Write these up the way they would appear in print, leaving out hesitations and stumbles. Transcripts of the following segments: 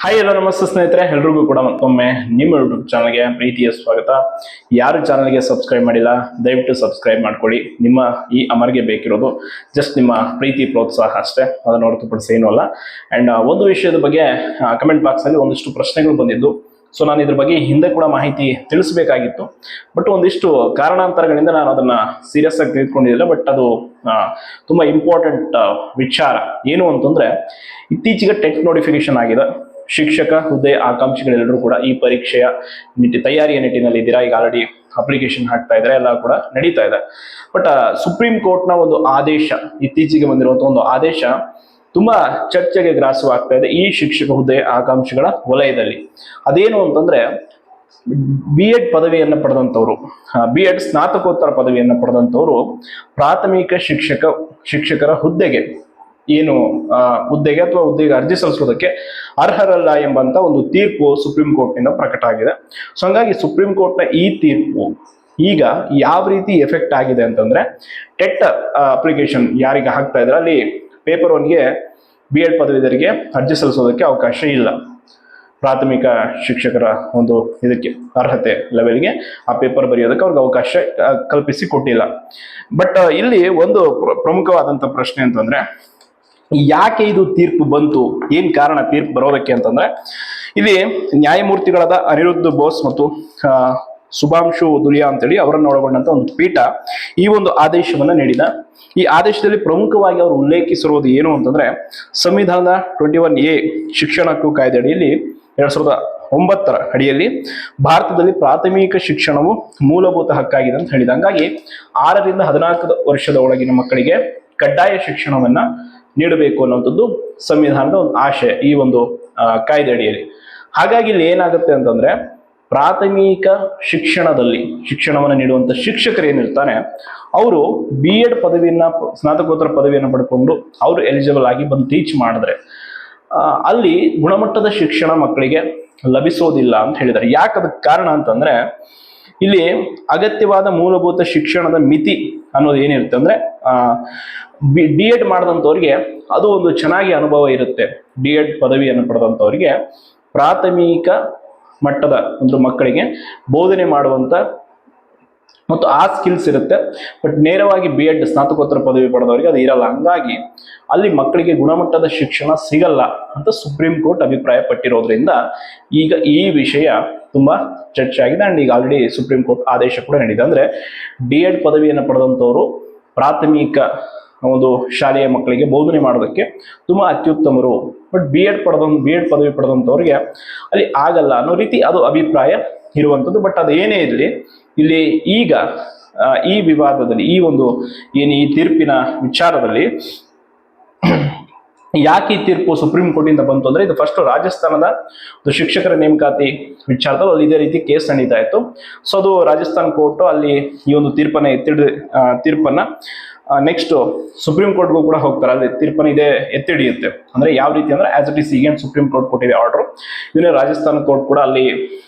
Hi ಎಲ್ಲ ನಮಸ್ತೆ ಸ್ನೇಹಿತರೆ, ಎಲ್ರಿಗೂ ಕೂಡ ಮತ್ತೊಮ್ಮೆ ನಿಮ್ಮ ಯೂಟ್ಯೂಬ್ ಚಾನಲ್ಗೆ ಪ್ರೀತಿಯ ಸ್ವಾಗತ. ಯಾರು ಚಾನಲ್ಗೆ ಸಬ್ಸ್ಕ್ರೈಬ್ ಮಾಡಿಲ್ಲ ದಯವಿಟ್ಟು ಸಬ್ಸ್ಕ್ರೈಬ್ ಮಾಡ್ಕೊಳ್ಳಿ. ನಿಮ್ಮ ಈ ಅಮರ್ಗೆ ಬೇಕಿರೋದು ಜಸ್ಟ್ ನಿಮ್ಮ ಪ್ರೀತಿ ಪ್ರೋತ್ಸಾಹ ಅಷ್ಟೇ, ಅದನ್ನು ಹೊರತುಪಡಿಸಿ ಏನೂ ಅಲ್ಲ. ಅಂಡ್ ಒಂದು ವಿಷಯದ ಬಗ್ಗೆ ಕಮೆಂಟ್ ಬಾಕ್ಸ್ ಅಲ್ಲಿ ಒಂದಿಷ್ಟು ಪ್ರಶ್ನೆಗಳು ಬಂದಿದ್ದು. ಸೊ ನಾನು ಇದ್ರ ಬಗ್ಗೆ ಹಿಂದೆ ಕೂಡ ಮಾಹಿತಿ ತಿಳಿಸಬೇಕಾಗಿತ್ತು, ಬಟ್ ಒಂದಿಷ್ಟು ಕಾರಣಾಂತರಗಳಿಂದ ನಾನು ಅದನ್ನ ಸೀರಿಯಸ್ ಆಗಿ ತೆಗೆದುಕೊಂಡಿದ್ದಿಲ್ಲ. ಬಟ್ ಅದು ತುಂಬಾ ಇಂಪಾರ್ಟೆಂಟ್ ವಿಚಾರ ಏನು ಅಂತಂದ್ರೆ, ಇತ್ತೀಚೆಗೆ ಟೆಟ್ ನೋಟಿಫಿಕೇಶನ್ ಆಗಿದೆ. ಶಿಕ್ಷಕ ಹುದ್ದೆ ಆಕಾಂಕ್ಷಿಗಳೆಲ್ಲರೂ ಕೂಡ ಈ ಪರೀಕ್ಷೆಯ ತಯಾರಿಯ ನಿಟ್ಟಿನಲ್ಲಿ ಇದ್ದೀರಾ. ಈಗ ಆಲ್ರೆಡಿ ಅಪ್ಲಿಕೇಶನ್ ಹಾಕ್ತಾ ಇದ್ದಾರೆ, ಎಲ್ಲ ಕೂಡ ನಡೀತಾ ಇದೆ. ಬಟ್ ಸುಪ್ರೀಂ ಕೋರ್ಟ್ ನ ಒಂದು ಆದೇಶ, ಇತ್ತೀಚೆಗೆ ಬಂದಿರುವಂತಹ ಒಂದು ಆದೇಶ ತುಂಬಾ ಚರ್ಚೆಗೆ ಗ್ರಾಸವಾಗ್ತಾ ಇದೆ ಈ ಶಿಕ್ಷಕ ಹುದ್ದೆ ಆಕಾಂಕ್ಷಿಗಳ ವಲಯದಲ್ಲಿ. ಅದೇನು ಅಂತಂದ್ರೆ, B.Ed ಪದವಿಯನ್ನು ಪಡೆದಂತವರು, B.Ed ಸ್ನಾತಕೋತ್ತರ ಪದವಿಯನ್ನು ಪಡೆದಂತವರು ಪ್ರಾಥಮಿಕ ಶಿಕ್ಷಕರ ಹುದ್ದೆಗೆ ಹುದ್ದೆಗೆ ಅಥವಾ ಹುದ್ದೆಗೆ ಅರ್ಜಿ ಸಲ್ಲಿಸೋದಕ್ಕೆ ಅರ್ಹರಲ್ಲ ಎಂಬಂತ ಒಂದು ತೀರ್ಪು ಸುಪ್ರೀಂ ಕೋರ್ಟ್ ನಿಂದ ಪ್ರಕಟ ಆಗಿದೆ. ಸೊ ಹಂಗಾಗಿ ಸುಪ್ರೀಂ ಕೋರ್ಟ್ ನ ಈ ತೀರ್ಪು ಈಗ ಯಾವ ರೀತಿ ಎಫೆಕ್ಟ್ ಆಗಿದೆ ಅಂತಂದ್ರೆ, ಟೆಟ್ ಅಪ್ಲಿಕೇಶನ್ ಯಾರಿಗೆ ಹಾಕ್ತಾ ಇದ್ರೆ ಅಲ್ಲಿ ಪೇಪರ್ 1ಗೆ B.Ed ಪದವೀಧರಿಗೆ ಅರ್ಜಿ ಸಲ್ಲಿಸೋದಕ್ಕೆ ಅವಕಾಶ ಇಲ್ಲ. ಪ್ರಾಥಮಿಕ ಶಿಕ್ಷಕರ ಒಂದು ಇದಕ್ಕೆ ಅರ್ಹತೆ ಲೆವೆಲ್ಗೆ ಆ ಪೇಪರ್ ಬರೆಯೋದಕ್ಕೆ ಅವ್ರಿಗೆ ಅವಕಾಶ ಕಲ್ಪಿಸಿ ಕೊಟ್ಟಿಲ್ಲ. ಬಟ್ ಇಲ್ಲಿ ಒಂದು ಪ್ರಮುಖವಾದಂತ ಪ್ರಶ್ನೆ ಅಂತಂದ್ರೆ, ಯಾಕೆ ಇದು ತೀರ್ಪು ಬಂತು, ಏನ್ ಕಾರಣ ತೀರ್ಪು ಬರೋದಕ್ಕೆ ಅಂತಂದ್ರೆ, ಇಲ್ಲಿ ನ್ಯಾಯಮೂರ್ತಿಗಳಾದ ಅನಿರುದ್ಧ ಬೋಸ್ ಮತ್ತು ಸುಭಾಂಶು ದುಲಿಯಾ ಅಂತೇಳಿ ಅವರನ್ನು ಒಳಗೊಂಡಂತ ಒಂದು ಪೀಠ ಈ ಒಂದು ಆದೇಶವನ್ನ ನೀಡಿದ. ಈ ಆದೇಶದಲ್ಲಿ ಪ್ರಮುಖವಾಗಿ ಅವರು ಉಲ್ಲೇಖಿಸಿರುವುದು ಏನು ಅಂತಂದ್ರೆ, ಸಂವಿಧಾನದ 21A ಶಿಕ್ಷಣ ಹಕ್ಕು ಕಾಯ್ದೆ ಅಡಿಯಲ್ಲಿ 2009 ಅಡಿಯಲ್ಲಿ ಭಾರತದಲ್ಲಿ ಪ್ರಾಥಮಿಕ ಶಿಕ್ಷಣವು ಮೂಲಭೂತ ಹಕ್ಕಾಗಿದೆ ಅಂತ ಹೇಳಿದ. ಹಂಗಾಗಿ 6 ರಿಂದ 14 ವರ್ಷದ ಒಳಗಿನ ಮಕ್ಕಳಿಗೆ ಕಡ್ಡಾಯ ಶಿಕ್ಷಣವನ್ನ ನೀಡಬೇಕು ಅನ್ನುವಂಥದ್ದು ಸಂವಿಧಾನದ ಒಂದು ಆಶಯ ಈ ಒಂದು ಕಾಯ್ದೆ ಅಡಿಯಲ್ಲಿ. ಹಾಗಾಗಿ ಇಲ್ಲಿ ಏನಾಗುತ್ತೆ ಅಂತಂದ್ರೆ, ಪ್ರಾಥಮಿಕ ಶಿಕ್ಷಣವನ್ನು ನೀಡುವಂತ ಶಿಕ್ಷಕರು ಏನಿರ್ತಾರೆ ಅವರು B.Ed ಪದವಿಯನ್ನ, ಸ್ನಾತಕೋತ್ತರ ಪದವಿಯನ್ನು ಪಡ್ಕೊಂಡು ಅವರು ಎಲಿಜಿಬಲ್ ಆಗಿ ಬಂದು ಟೀಚ್ ಮಾಡಿದ್ರೆ ಅಲ್ಲಿ ಗುಣಮಟ್ಟದ ಶಿಕ್ಷಣ ಮಕ್ಕಳಿಗೆ ಲಭಿಸೋದಿಲ್ಲ ಅಂತ ಹೇಳಿದ್ದಾರೆ. ಯಾಕೆ ಅದಕ್ಕೆ ಕಾರಣ ಅಂತಂದ್ರೆ, ಇಲ್ಲಿ ಅಗತ್ಯವಾದ ಮೂಲಭೂತ ಶಿಕ್ಷಣದ ಮಿತಿ ಅನ್ನೋದು ಏನಿರುತ್ತೆ ಅಂದ್ರೆ, D.Ed ಮಾಡಿದಂಥವ್ರಿಗೆ ಅದು ಒಂದು ಚೆನ್ನಾಗಿ ಅನುಭವ ಇರುತ್ತೆ. D.Ed ಪದವಿಯನ್ನು ಪಡೆದಂಥವ್ರಿಗೆ ಪ್ರಾಥಮಿಕ ಮಟ್ಟದ ಒಂದು ಮಕ್ಕಳಿಗೆ ಬೋಧನೆ ಮಾಡುವಂತ ಮತ್ತು ಆ ಸ್ಕಿಲ್ಸ್ ಇರುತ್ತೆ. ಬಟ್ ನೇರವಾಗಿ B.Ed ಸ್ನಾತಕೋತ್ತರ ಪದವಿ ಪಡೆದವರಿಗೆ ಅದು ಇರಲ್ಲ. ಹಂಗಾಗಿ ಅಲ್ಲಿ ಮಕ್ಕಳಿಗೆ ಗುಣಮಟ್ಟದ ಶಿಕ್ಷಣ ಸಿಗಲ್ಲ ಅಂತ ಸುಪ್ರೀಂ ಕೋರ್ಟ್ ಅಭಿಪ್ರಾಯ ಪಟ್ಟಿರೋದ್ರಿಂದ ಈಗ ಈ ವಿಷಯ ತುಂಬಾ ಚರ್ಚೆ ಆಗಿದೆ. ಅಂಡ್ ಈಗ ಆಲ್ರೆಡಿ ಸುಪ್ರೀಂ ಕೋರ್ಟ್ ಆದೇಶ ಕೂಡ ನೀಡಿದೆ. ಅಂದ್ರೆ D.Ed ಪದವಿಯನ್ನು ಪಡೆದಂಥವರು ಪ್ರಾಥಮಿಕ ಒಂದು ಶಾಲೆಯ ಮಕ್ಕಳಿಗೆ ಬೋಧನೆ ಮಾಡೋದಕ್ಕೆ ತುಂಬಾ ಅತ್ಯುತ್ತಮರು. ಬಟ್ B.Ed ಪದವಿ ಪಡೆದಂಥವ್ರಿಗೆ ಅಲ್ಲಿ ಆಗಲ್ಲ ಅನ್ನೋ ರೀತಿ ಅದು ಅಭಿಪ್ರಾಯ ಇರುವಂಥದ್ದು. ಬಟ್ ಅದು ಏನೇ ಇರಲಿ, ಇಲ್ಲಿ ಈಗ ಈ ವಿವಾದದಲ್ಲಿ ಈ ತೀರ್ಪಿನ ವಿಚಾರದಲ್ಲಿ ಯಾಕೆ ಈ ತೀರ್ಪು ಸುಪ್ರೀಂ ಕೋರ್ಟ್ ಇಂದ ಬಂತು ಅಂದ್ರೆ, ಇದು ಫಸ್ಟ್ ರಾಜಸ್ಥಾನದ ಶಿಕ್ಷಕರ ನೇಮಕಾತಿ ವಿಚಾರದಲ್ಲಿ ಅಲ್ಲಿ ಇದೇ ರೀತಿ ಕೇಸ್ ನಡೀತಾ ಇತ್ತು. ಸೊ ಅದು ರಾಜಸ್ಥಾನ್ ಕೋರ್ಟ್ ಅಲ್ಲಿ ಈ ಒಂದು ತೀರ್ಪನ್ನ ನೆಕ್ಸ್ಟ್ ಸುಪ್ರೀಂ ಕೋರ್ಟ್ಗೂ ಕೂಡ ಹೋಗ್ತಾರೆ. ಅಲ್ಲಿ ತೀರ್ಪನ್ನ ಇದೇ ಎತ್ತಿಡಿಯುತ್ತೆ. ಅಂದ್ರೆ ಯಾವ ರೀತಿ ಅಂದ್ರೆ, ಆಸ್ ಇಟ್ ಇಸ್ ಈಗ ಸುಪ್ರೀಂ ಕೋರ್ಟ್ ಕೊಟ್ಟಿದೆ ಆರ್ಡರ್, ಇದನ್ನೇ ರಾಜಸ್ಥಾನ ಕೋರ್ಟ್ ಕೂಡ ಅಲ್ಲಿ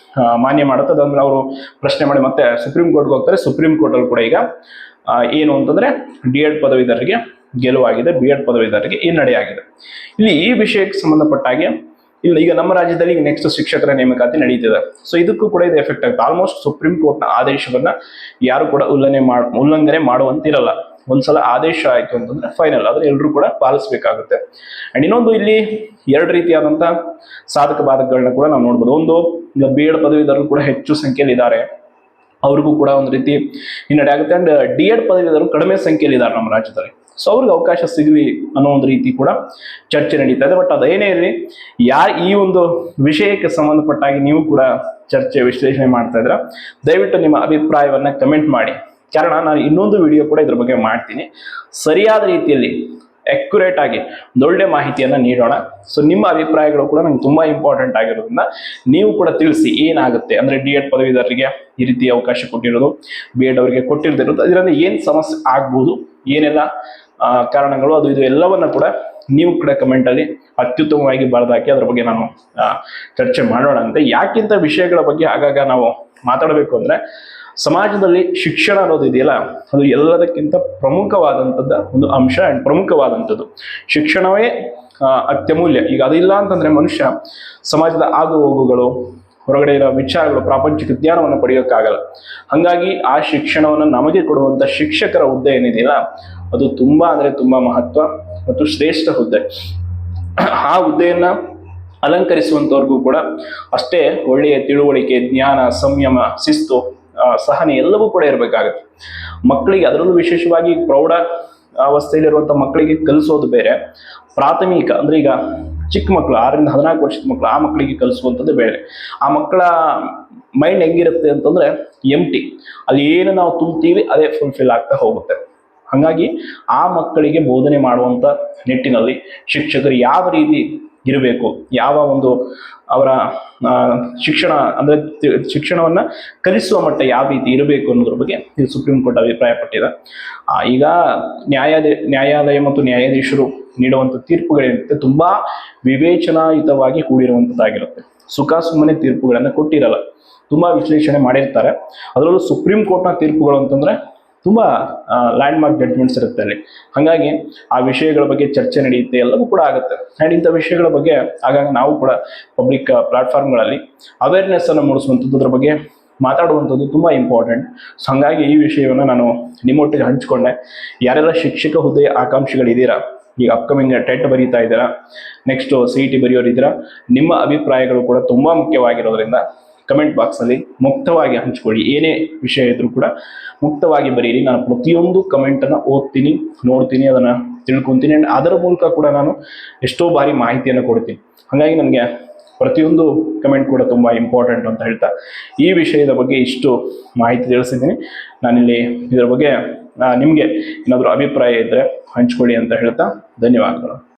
ಮಾನ್ಯ ಮಾಡುತ್ತೆ. ಅದಂದ್ರೆ ಅವರು ಪ್ರಶ್ನೆ ಮಾಡಿ ಮತ್ತೆ ಸುಪ್ರೀಂ ಕೋರ್ಟ್ಗೆ ಹೋಗ್ತಾರೆ. ಸುಪ್ರೀಂ ಕೋರ್ಟ್ ಅಲ್ಲಿ ಕೂಡ ಈಗ ಏನು ಅಂತಂದ್ರೆ, D.Ed ಪದವೀಧರಿಗೆ ಗೆಲುವಾಗಿದೆ, B.Ed ಪದವೀಧರಿಗೆ ಹಿನ್ನಡೆಯಾಗಿದೆ. ಇಲ್ಲಿ ಈ ವಿಷಯಕ್ಕೆ ಸಂಬಂಧಪಟ್ಟ ಹಾಗೆ ಈಗ ನಮ್ಮ ರಾಜ್ಯದಲ್ಲಿ ಈಗ ನೆಕ್ಸ್ಟ್ ಶಿಕ್ಷಕರ ನೇಮಕಾತಿ ನಡೀತಿದೆ. ಸೊ ಇದಕ್ಕೂ ಕೂಡ ಇದು ಎಫೆಕ್ಟ್ ಆಗುತ್ತೆ. ಆಲ್ಮೋಸ್ಟ್ ಸುಪ್ರೀಂ ಕೋರ್ಟ್ ನ ಆದೇಶವನ್ನ ಯಾರು ಕೂಡ ಉಲ್ಲಂಘನೆ ಮಾಡುವಂತಿರಲ್ಲ. ಒಂದ್ಸಲ ಆದೇಶ ಆಯ್ತು ಅಂತಂದ್ರೆ ಫೈನಲ್, ಆದ್ರೆ ಎಲ್ಲರೂ ಕೂಡ ಪಾಲಿಸಬೇಕಾಗುತ್ತೆ. ಅಂಡ್ ಇನ್ನೊಂದು, ಇಲ್ಲಿ 2 ರೀತಿಯಾದಂತ ಸಾಧಕ ಬಾಧಕಗಳನ್ನ ಕೂಡ ನಾವು ನೋಡ್ಬೋದು. ಒಂದು, ಈಗ B.Ed ಪದವೀಧರರು ಕೂಡ ಹೆಚ್ಚು ಸಂಖ್ಯೆಯಲ್ಲಿ ಇದ್ದಾರೆ, ಅವ್ರಿಗೂ ಕೂಡ ಒಂದು ರೀತಿ ಹಿನ್ನಡೆ ಆಗುತ್ತೆ. ಅಂಡ್ D.Ed ಪದವೀಧರರು ಕಡಿಮೆ ಸಂಖ್ಯೆಯಲ್ಲಿ ಇದ್ದಾರೆ ನಮ್ಮ ರಾಜ್ಯದಲ್ಲಿ. ಸೊ ಅವ್ರಿಗೆ ಅವಕಾಶ ಸಿಗಲಿ ಅನ್ನೋ ಒಂದು ರೀತಿ ಕೂಡ ಚರ್ಚೆ ನಡೀತಾ ಇದೆ. ಬಟ್ ಅದೇನೇ ಇರಲಿ, ಈ ಒಂದು ವಿಷಯಕ್ಕೆ ಸಂಬಂಧಪಟ್ಟಾಗಿ ನೀವು ಕೂಡ ಚರ್ಚೆ ವಿಶ್ಲೇಷಣೆ ಮಾಡ್ತಾ ಇದ್ರ ದಯವಿಟ್ಟು ನಿಮ್ಮ ಅಭಿಪ್ರಾಯವನ್ನ ಕಮೆಂಟ್ ಮಾಡಿ. ಕಾರಣ ನಾನು ಇನ್ನೊಂದು ವಿಡಿಯೋ ಕೂಡ ಇದ್ರ ಬಗ್ಗೆ ಮಾಡ್ತೀನಿ. ಸರಿಯಾದ ರೀತಿಯಲ್ಲಿ ಅಕ್ಯುರೇಟ್ ಆಗಿ ಒಳ್ಳೆ ಮಾಹಿತಿಯನ್ನ ನೀಡೋಣ. ಸೊ ನಿಮ್ಮ ಅಭಿಪ್ರಾಯಗಳು ಕೂಡ ನಂಗೆ ತುಂಬಾ ಇಂಪಾರ್ಟೆಂಟ್ ಆಗಿರೋದ್ರಿಂದ ನೀವು ಕೂಡ ತಿಳಿಸಿ ಏನಾಗುತ್ತೆ ಅಂದ್ರೆ, D.Ed ಪದವೀಧರರಿಗೆ ಈ ರೀತಿ ಅವಕಾಶ ಕೊಟ್ಟಿರೋದು, B.Ed ಅವರಿಗೆ ಕೊಟ್ಟಿರದಿರೋದು, ಅದರಿಂದ ಏನ್ ಸಮಸ್ಯೆ ಆಗ್ಬೋದು, ಏನೆಲ್ಲ ಕಾರಣಗಳು, ಅದು ಇದು ಎಲ್ಲವನ್ನ ಕೂಡ ನೀವು ಕೂಡ ಕಮೆಂಟ್ ಅಲ್ಲಿ ಅತ್ಯುತ್ತಮವಾಗಿ ಬರೆದಾಕಿ ಅದ್ರ ಬಗ್ಗೆ ನಾನು ಚರ್ಚೆ ಮಾಡೋಣ ಅಂತ. ಯಾಕಿಂತ ವಿಷಯಗಳ ಬಗ್ಗೆ ಆಗಾಗ ನಾವು ಮಾತಾಡಬೇಕು ಅಂದ್ರೆ, ಸಮಾಜದಲ್ಲಿ ಶಿಕ್ಷಣ ಅನ್ನೋದು ಇದೆಯಲ್ಲ, ಅದು ಎಲ್ಲದಕ್ಕಿಂತ ಪ್ರಮುಖವಾದಂಥದ್ದು ಒಂದು ಅಂಶ ಅಂಡ್ ಪ್ರಮುಖವಾದಂಥದ್ದು. ಶಿಕ್ಷಣವೇ ಅತ್ಯಮೂಲ್ಯ. ಈಗ ಅದಿಲ್ಲ ಅಂತಂದ್ರೆ ಮನುಷ್ಯ ಸಮಾಜದ ಆಗು ಹೋಗುಗಳು, ಹೊರಗಡೆ ಇರೋ ವಿಚಾರಗಳು, ಪ್ರಾಪಂಚಿಕ ಜ್ಞಾನವನ್ನು ಪಡೆಯೋಕ್ಕಾಗಲ್ಲ. ಹಾಗಾಗಿ ಆ ಶಿಕ್ಷಣವನ್ನು ನಮಗೆ ಕೊಡುವಂತ ಶಿಕ್ಷಕರ ಹುದ್ದೆ ಏನಿದೆಯಲ್ಲ, ಅದು ತುಂಬಾ ಅಂದ್ರೆ ತುಂಬಾ ಮಹತ್ವ ಮತ್ತು ಶ್ರೇಷ್ಠ ಹುದ್ದೆ. ಆ ಹುದ್ದೆಯನ್ನ ಅಲಂಕರಿಸುವಂತವ್ರಿಗೂ ಕೂಡ ಅಷ್ಟೇ ಒಳ್ಳೆಯ ತಿಳುವಳಿಕೆ, ಜ್ಞಾನ, ಸಂಯಮ, ಶಿಸ್ತು, ಸಹನೆ ಎಲ್ಲವೂ ಕೂಡ ಇರಬೇಕಾಗುತ್ತೆ. ಮಕ್ಕಳಿಗೆ, ಅದರಲ್ಲೂ ವಿಶೇಷವಾಗಿ ಪ್ರೌಢ ಅವಸ್ಥೆಯಲ್ಲಿರುವಂಥ ಮಕ್ಕಳಿಗೆ ಕಲಿಸೋದು ಬೇರೆ, ಪ್ರಾಥಮಿಕ ಅಂದ್ರೆ ಈಗ ಚಿಕ್ಕ ಮಕ್ಕಳು 6 ರಿಂದ 14 ವರ್ಷದ ಮಕ್ಕಳು, ಆ ಮಕ್ಕಳಿಗೆ ಕಲಿಸುವಂಥದ್ದು ಬೇರೆ. ಆ ಮಕ್ಕಳ ಮೈಂಡ್ ಹೆಂಗಿರುತ್ತೆ ಅಂತಂದ್ರೆ ಎಂಟಿ, ಅಲ್ಲಿ ಏನು ನಾವು ತುಂಬ್ತೀವಿ ಅದೇ ಫುಲ್ಫಿಲ್ ಆಗ್ತಾ ಹೋಗುತ್ತೆ. ಹಾಗಾಗಿ ಆ ಮಕ್ಕಳಿಗೆ ಬೋಧನೆ ಮಾಡುವಂತ ನಿಟ್ಟಿನಲ್ಲಿ ಶಿಕ್ಷಕರು ಯಾವ ರೀತಿ ಇರಬೇಕು, ಯಾವ ಒಂದು ಅವರ ಶಿಕ್ಷಣ ಅಂದ್ರೆ ಶಿಕ್ಷಣವನ್ನ ಕಲಿಸುವ ಮಟ್ಟ ಯಾವ ರೀತಿ ಇರಬೇಕು ಅನ್ನೋದ್ರ ಬಗ್ಗೆ ಇದು ಸುಪ್ರೀಂ ಕೋರ್ಟ್ ಅಭಿಪ್ರಾಯ ಪಟ್ಟಿದೆ. ಈಗ ನ್ಯಾಯಾಲಯ ಮತ್ತು ನ್ಯಾಯಾಧೀಶರು ನೀಡುವಂಥ ತೀರ್ಪುಗಳೇನಿರುತ್ತೆ ತುಂಬಾ ವಿವೇಚನಾಯುತವಾಗಿ ಕೂಡಿರುವಂಥದ್ದಾಗಿರುತ್ತೆ. ಸುಮ್ಮನೆ ತೀರ್ಪುಗಳನ್ನು ಕೊಟ್ಟಿರಲ್ಲ, ತುಂಬಾ ವಿಶ್ಲೇಷಣೆ ಮಾಡಿರ್ತಾರೆ. ಅದರಲ್ಲೂ ಸುಪ್ರೀಂ ಕೋರ್ಟ್ನ ತೀರ್ಪುಗಳು ಅಂತಂದ್ರೆ ತುಂಬಾ ಲ್ಯಾಂಡ್ ಮಾರ್ಕ್ ಜಡ್ಜ್ಮೆಂಟ್ಸ್ ಇರುತ್ತೆ ಅಲ್ಲಿ. ಹಾಗಾಗಿ ಆ ವಿಷಯಗಳ ಬಗ್ಗೆ ಚರ್ಚೆ ನಡೆಯುತ್ತೆ, ಎಲ್ಲವೂ ಕೂಡ ಆಗುತ್ತೆ. ಆ್ಯಂಡ್ ಇಂಥ ವಿಷಯಗಳ ಬಗ್ಗೆ ಆಗಾಗ ನಾವು ಕೂಡ ಪಬ್ಲಿಕ್ ಪ್ಲಾಟ್ಫಾರ್ಮ್ಗಳಲ್ಲಿ ಅವೇರ್ನೆಸ್ ಅನ್ನು ಮೂಡಿಸುವಂಥದ್ದು, ಅದ್ರ ಬಗ್ಗೆ ಮಾತಾಡುವಂಥದ್ದು ತುಂಬಾ ಇಂಪಾರ್ಟೆಂಟ್. ಸೊ ಹಾಗಾಗಿ ಈ ವಿಷಯವನ್ನು ನಾನು ನಿಮ್ಮೊಟ್ಟಿಗೆ ಹಂಚಿಕೊಂಡೆ. ಯಾರೆಲ್ಲ ಶಿಕ್ಷಕ ಹುದ್ದೆಯ ಆಕಾಂಕ್ಷಿಗಳಿದ್ದೀರಾ, ಈಗ ಅಪ್ಕಮಿಂಗ್ ಟೆಟ್ ಬರೀತಾ ಇದ್ದೀರಾ, ನೆಕ್ಸ್ಟ್ CET ಬರೆಯೋರಿದ್ದೀರಾ, ನಿಮ್ಮ ಅಭಿಪ್ರಾಯಗಳು ಕೂಡ ತುಂಬಾ ಮುಖ್ಯವಾಗಿರೋದ್ರಿಂದ ಕಮೆಂಟ್ ಬಾಕ್ಸಲ್ಲಿ ಮುಕ್ತವಾಗಿ ಹಂಚ್ಕೊಳ್ಳಿ. ಏನೇ ವಿಷಯ ಇದ್ರೂ ಕೂಡ ಮುಕ್ತವಾಗಿ ಬರೀರಿ. ನಾನು ಪ್ರತಿಯೊಂದು ಕಮೆಂಟನ್ನು ಓದ್ತೀನಿ, ನೋಡ್ತೀನಿ, ಅದನ್ನು ತಿಳ್ಕೊತೀನಿ. ಆ್ಯಂಡ್ ಅದರ ಮೂಲಕ ಕೂಡ ನಾನು ಎಷ್ಟೋ ಬಾರಿ ಮಾಹಿತಿಯನ್ನು ಕೊಡ್ತೀನಿ. ಹಾಗಾಗಿ ನನಗೆ ಪ್ರತಿಯೊಂದು ಕಮೆಂಟ್ ಕೂಡ ತುಂಬ ಇಂಪಾರ್ಟೆಂಟ್ ಅಂತ ಹೇಳ್ತಾ ಈ ವಿಷಯದ ಬಗ್ಗೆ ಇಷ್ಟು ಮಾಹಿತಿ ತಿಳಿಸಿದ್ದೀನಿ. ನಾನಿಲ್ಲಿ ಇದರ ಬಗ್ಗೆ ನಿಮಗೆ ಏನಾದರೂ ಅಭಿಪ್ರಾಯ ಇದ್ದರೆ ಹಂಚ್ಕೊಳ್ಳಿ ಅಂತ ಹೇಳ್ತಾ ಧನ್ಯವಾದಗಳು.